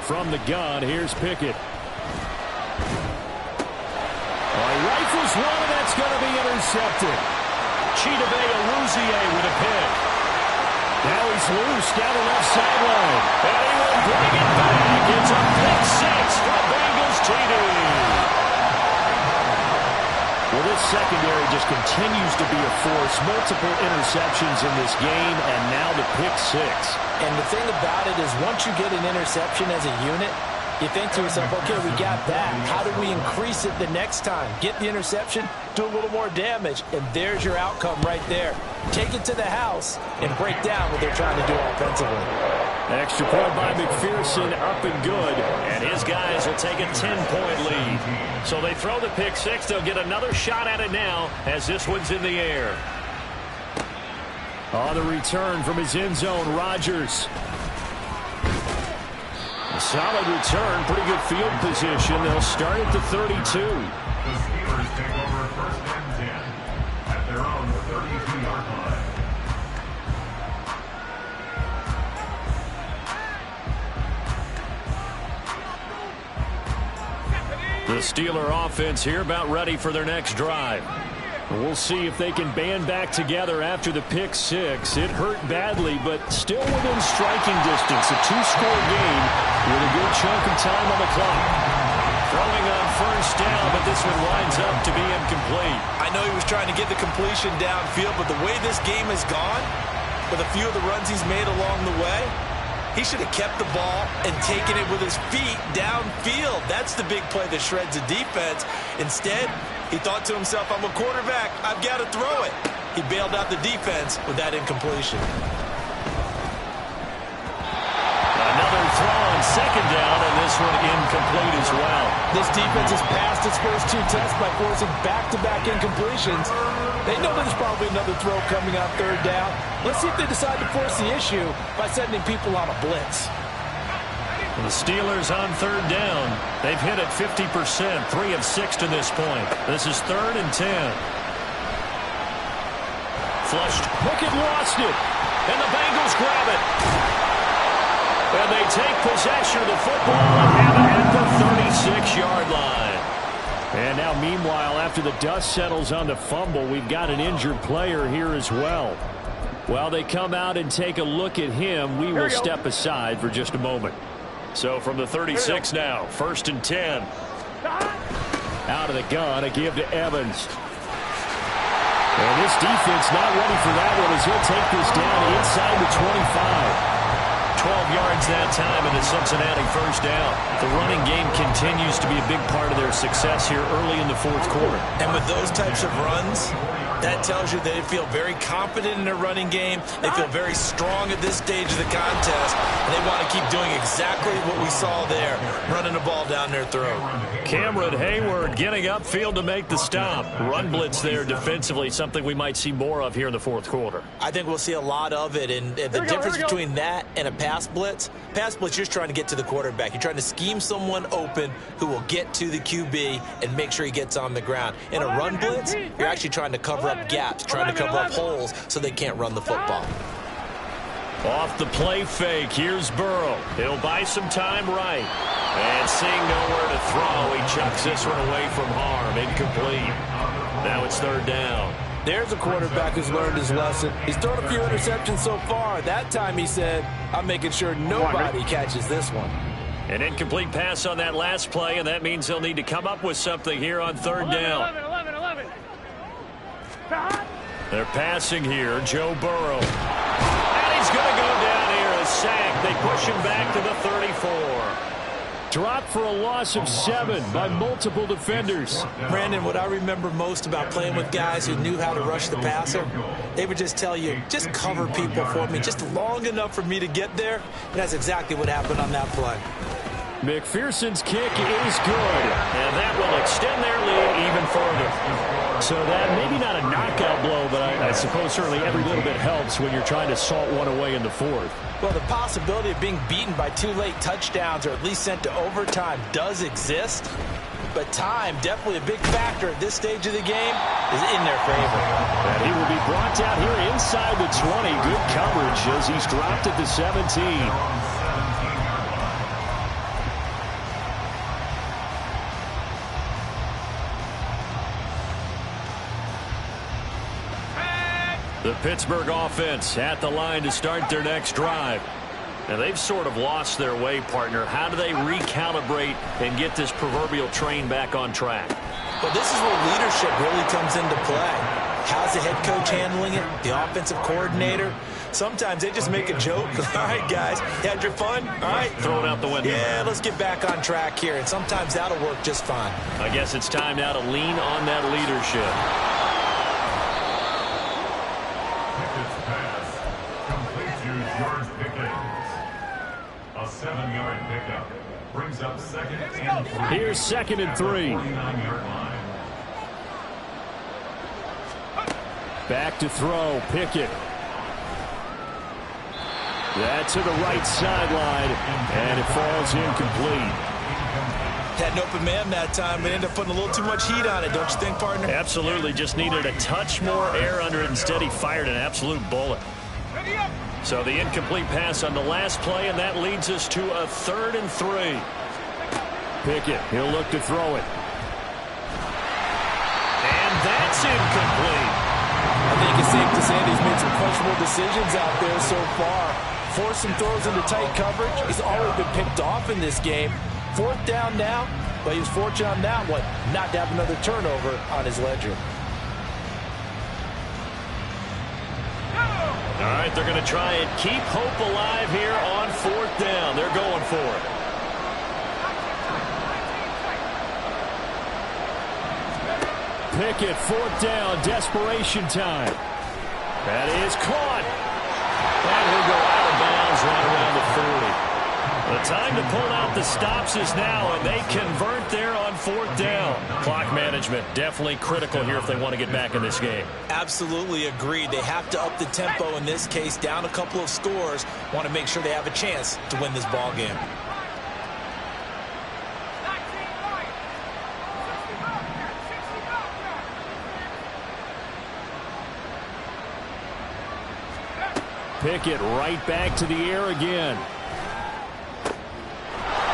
From the gun, here's Pickett. Rifles one, and that's going to be intercepted. Chidobe Awuzie with a pick. Now he's loose down the left sideline. And he will bring it back. It's a pick 6 for Bengals TD. Well, this secondary just continues to be a force. Multiple interceptions in this game, and now the pick 6. And the thing about it is once you get an interception as a unit, You think to yourself, okay, we got that. How do we increase it the next time? Get the interception, do a little more damage, and there's your outcome right there. Take it to the house and break down what they're trying to do offensively. Extra point by McPherson, up and good. And his guys will take a 10-point lead. So they throw the pick six. They'll get another shot at it now as this one's in the air. On the return from his end zone, Rodgers. A solid return, pretty good field position. They'll start at the 32. The Steelers take over first and 10 at their own 32-yard line. The Steeler offense here about ready for their next drive. We'll see if they can band back together after the pick six. It hurt badly, but still within striking distance. A two-score game with a good chunk of time on the clock. Throwing on first down, but this one winds up to be incomplete. I know he was trying to get the completion downfield, but the way this game has gone, with a few of the runs he's made along the way, he should have kept the ball and taken it with his feet downfield. That's the big play that shreds the defense. Instead, he thought to himself, I'm a quarterback, I've got to throw it. He bailed out the defense with that incompletion. Another throw on second down, and this one incomplete as well. This defense has passed its first two tests by forcing back-to-back incompletions. They know there's probably another throw coming on third down. Let's see if they decide to force the issue by sending people on a blitz. The Steelers on third down. They've hit it 50%, 3 of 6 to this point. This is 3rd and 10. Flushed. Pickett lost it. And the Bengals grab it. And they take possession of the football and have it at the 36-yard line. And now, meanwhile, after the dust settles on the fumble, we've got an injured player here as well. While they come out and take a look at him, we will step aside for just a moment. So from the 36 now, 1st and 10. Out of the gun, a give to Evans. And this defense not ready for that one as he'll take this down inside the 25. 12 yards that time in the Cincinnati first down. The running game continues to be a big part of their success here early in the fourth quarter. And with those types of runs, that tells you they feel very confident in their running game. They feel very strong at this stage of the contest, and they want to keep doing exactly what we saw there, running the ball down their throat. Cameron Hayward getting upfield to make the stop. Run blitz there defensively, something we might see more of here in the fourth quarter. I think we'll see a lot of it, and the difference between that and a pass blitz, you're just trying to get to the quarterback. You're trying to scheme someone open who will get to the QB and make sure he gets on the ground. In a run blitz, you're actually trying to cover up gaps, trying to cover up holes so they can't run the football. Off the play fake, here's Burrow. He'll buy some time right. And seeing nowhere to throw, he chucks this one away from harm. Incomplete. Now it's 3rd down. There's a quarterback who's learned his lesson. He's thrown a few interceptions so far. That time he said, I'm making sure nobody catches this one. An incomplete pass on that last play, and that means they'll need to come up with something here on 3rd down. 11. They're passing here, Joe Burrow. And he's going to go down here, a sack. They push him back to the 34. Dropped for a loss of 7 by multiple defenders. Brandon, what I remember most about playing with guys who knew how to rush the passer, they would just tell you, just cover people for me, just long enough for me to get there. And that's exactly what happened on that play. McPherson's kick is good. And that will extend their lead even further. So that maybe not a knockout blow, but I suppose certainly every little bit helps when you're trying to salt one away in the fourth. Well, the possibility of being beaten by 2 late touchdowns or at least sent to overtime does exist. But time, definitely a big factor at this stage of the game, is in their favor. And he will be brought down here inside the 20. Good coverage as he's dropped at the 17. The Pittsburgh offense at the line to start their next drive. Now, they've sort of lost their way, partner. How do they recalibrate and get this proverbial train back on track? But this is where leadership really comes into play. How's the head coach handling it? The offensive coordinator? Sometimes they just make a joke. All right, guys, you had your fun? All right. Throw it out the window. Yeah, let's get back on track here. And sometimes that'll work just fine. I guess it's time now to lean on that leadership. Pickett's pass complete to George Pickens. A 7-yard pickup brings up 2nd and 3. Here's 2nd and 3. 49-yard line. Back to throw, Pickett. That to the right sideline, and it falls incomplete. Had an open man that time, but ended up putting a little too much heat on it, don't you think, partner? Absolutely, just needed a touch more air under it. Instead, he fired an absolute bullet. So the incomplete pass on the last play, and that leads us to a 3rd and 3. Pickett, he'll look to throw it. And that's incomplete. I think it's safe to say that he's made some questionable decisions out there so far. Forced some throws into tight coverage. He's already been picked off in this game. 4th down now, but he was fortunate on that one not to have another turnover on his ledger. All right, they're going to try and keep hope alive here on 4th down. They're going for it. Pickett, 4th down, desperation time. That is caught. And he'll go out of bounds right around the 40. The time to pull out the stops is now, and they convert there on 4th down. Clock management definitely critical here if they want to get back in this game. Absolutely agreed. They have to up the tempo in this case, down a couple of scores. Want to make sure they have a chance to win this ball game. Pickett right back to the air again.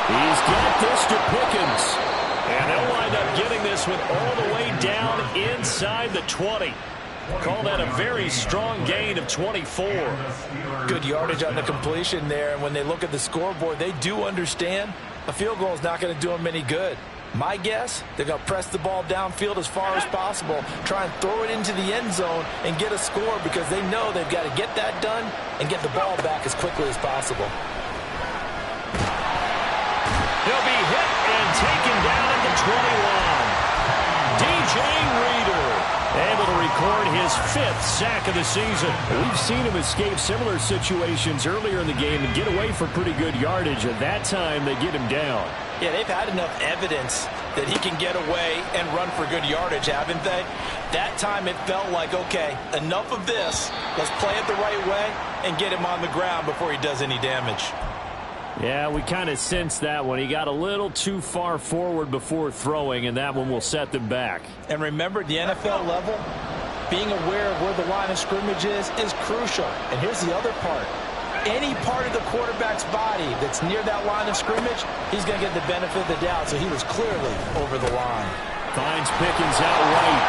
He's got this to Pickens. And they'll wind up getting this one all the way down inside the 20. Call that a very strong gain of 24. Good yardage on the completion there. And when they look at the scoreboard, they do understand a field goal is not going to do them any good. My guess, they're going to press the ball downfield as far as possible, try and throw it into the end zone and get a score because they know they've got to get that done and get the ball back as quickly as possible. He'll be hit and taken down at the 21. DJ Reader able to record his 5th sack of the season. We've seen him escape similar situations earlier in the game and get away for pretty good yardage. At that time, they get him down. Yeah, they've had enough evidence that he can get away and run for good yardage, haven't they? That time it felt like, okay, enough of this. Let's play it the right way and get him on the ground before he does any damage. Yeah, we kind of sensed that one. He got a little too far forward before throwing, and that one will set them back. And remember, at the NFL level, being aware of where the line of scrimmage is crucial. And here's the other part. Any part of the quarterback's body that's near that line of scrimmage, he's going to get the benefit of the doubt. So he was clearly over the line. Finds Pickens out right.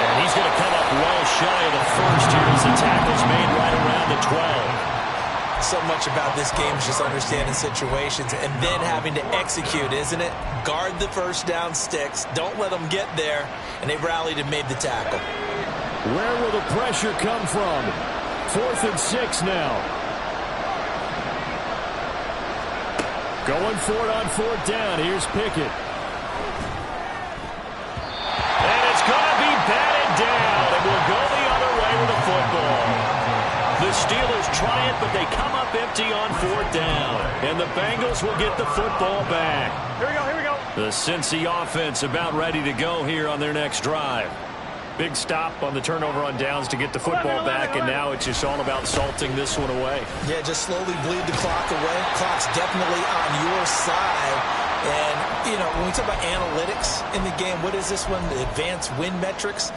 And he's going to come up well shy of the first here as the tackle's made right around the 12. So much about this game is just understanding situations and then having to execute, isn't it? Guard the first down sticks. Don't let them get there. And they rallied and made the tackle. Where will the pressure come from? 4th and 6 now. Going for it on 4th down. Here's Pickett. And it's going to be batted down. And we'll go the other way with the football. The Steelers try it, but they come up empty on 4th down. And the Bengals will get the football back. Here we go, here we go. The Cincy offense about ready to go here on their next drive. Big stop on the turnover on downs to get the football back, and now it's just all about salting this one away. Yeah, just slowly bleed the clock away. Clock's definitely on your side. And, you know, when we talk about analytics in the game, what is this one? The advanced win metrics?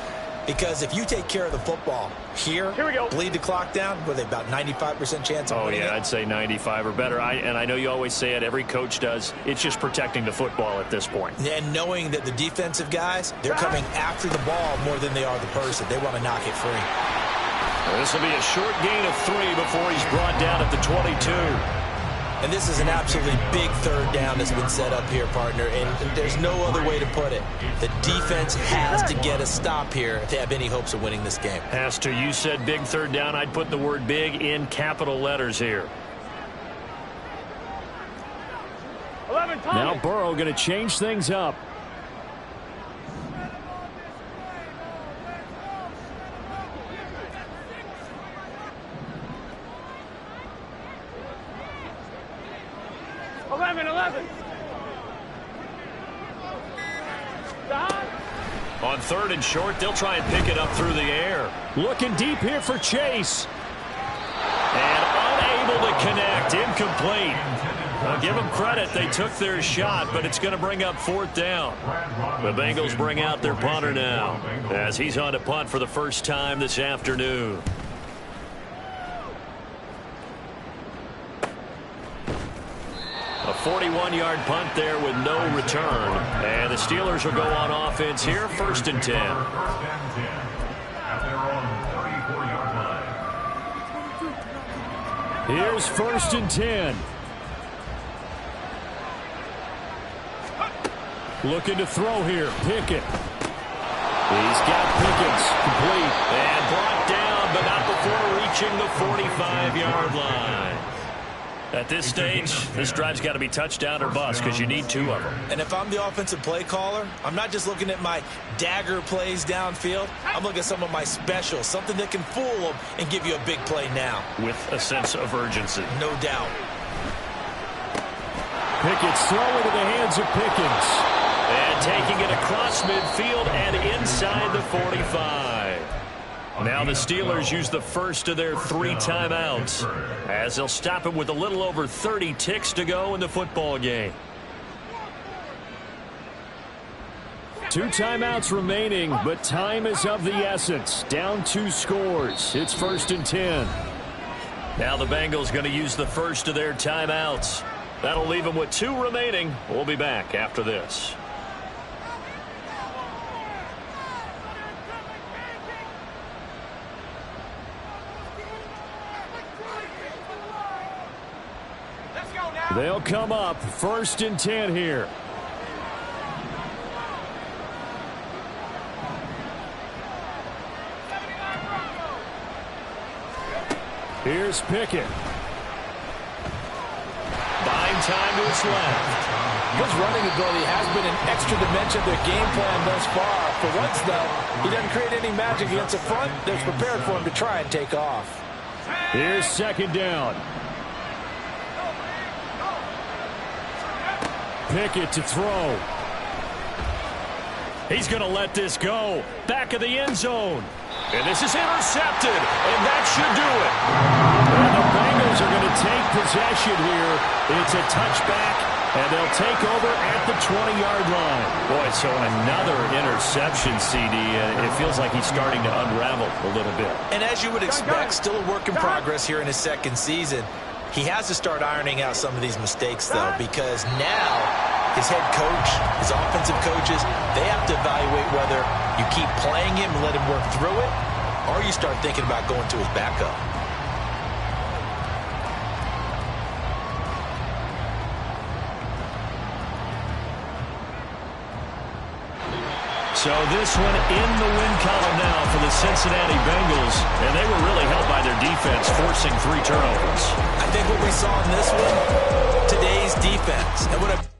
Because if you take care of the football here we go. Bleed the clock down, what are they, about 95% chance of winning it? I'd say 95 or better. And I know you always say it, every coach does. It's just protecting the football at this point. And knowing that the defensive guys, they're coming after the ball more than they are the person. They want to knock it free. This will be a short gain of 3 before he's brought down at the 22. And this is an absolutely big third down that's been set up here, partner, and there's no other way to put it. The defense has to get a stop here if they have any hopes of winning this game. Pastor, you said big third down. I'd put the word big in capital letters here. 11, Now Burrow going to change things up. On third and short, they'll try and pick it up through the air. Looking deep here for Chase. And unable to connect. Incomplete. I'll give them credit. They took their shot, but it's going to bring up fourth down. The Bengals bring out their punter now as he's on to punt for the first time this afternoon. A 41-yard punt there with no return. And the Steelers will go on offense here, 1st and 10. Here's 1st and 10. Looking to throw here. Pickett. He's got Pickens. Complete. And brought down, but not before reaching the 45-yard line. At this stage, this drive's got to be touchdown or bust because you need 2 of them. And if I'm the offensive play caller, I'm not just looking at my dagger plays downfield. I'm looking at some of my specials, something that can fool them and give you a big play now. With a sense of urgency. No doubt. Pickett's throw into the hands of Pickens. And taking it across midfield and inside the 45. Now the Steelers use the first of their 3 timeouts as they'll stop it with a little over 30 ticks to go in the football game. 2 timeouts remaining, but time is of the essence. Down 2 scores. It's 1st and 10. Now the Bengals going to use the first of their timeouts. That'll leave them with 2 remaining. We'll be back after this. They'll come up 1st and 10 here. Here's Pickett. Buying time to his left. His running ability has been an extra dimension of their game plan thus far. For once, though, he doesn't create any magic against the front that's prepared for him to try and take off. Here's 2nd down. Pickett to throw. He's going to let this go. Back of the end zone. And this is intercepted. And that should do it. And the Bengals are going to take possession here. It's a touchback, and they'll take over at the 20-yard line. Boy, so another interception, CD. It feels like he's starting to unravel a little bit. And as you would expect, still a work in progress here in his 2nd season. He has to start ironing out some of these mistakes, though, because now his head coach, his offensive coaches, they have to evaluate whether you keep playing him and let him work through it, or you start thinking about going to his backup. So this one in the win column now for the Cincinnati Bengals, and they were really helped by their defense, forcing 3 turnovers. I think what we saw in this one, today's defense, and what a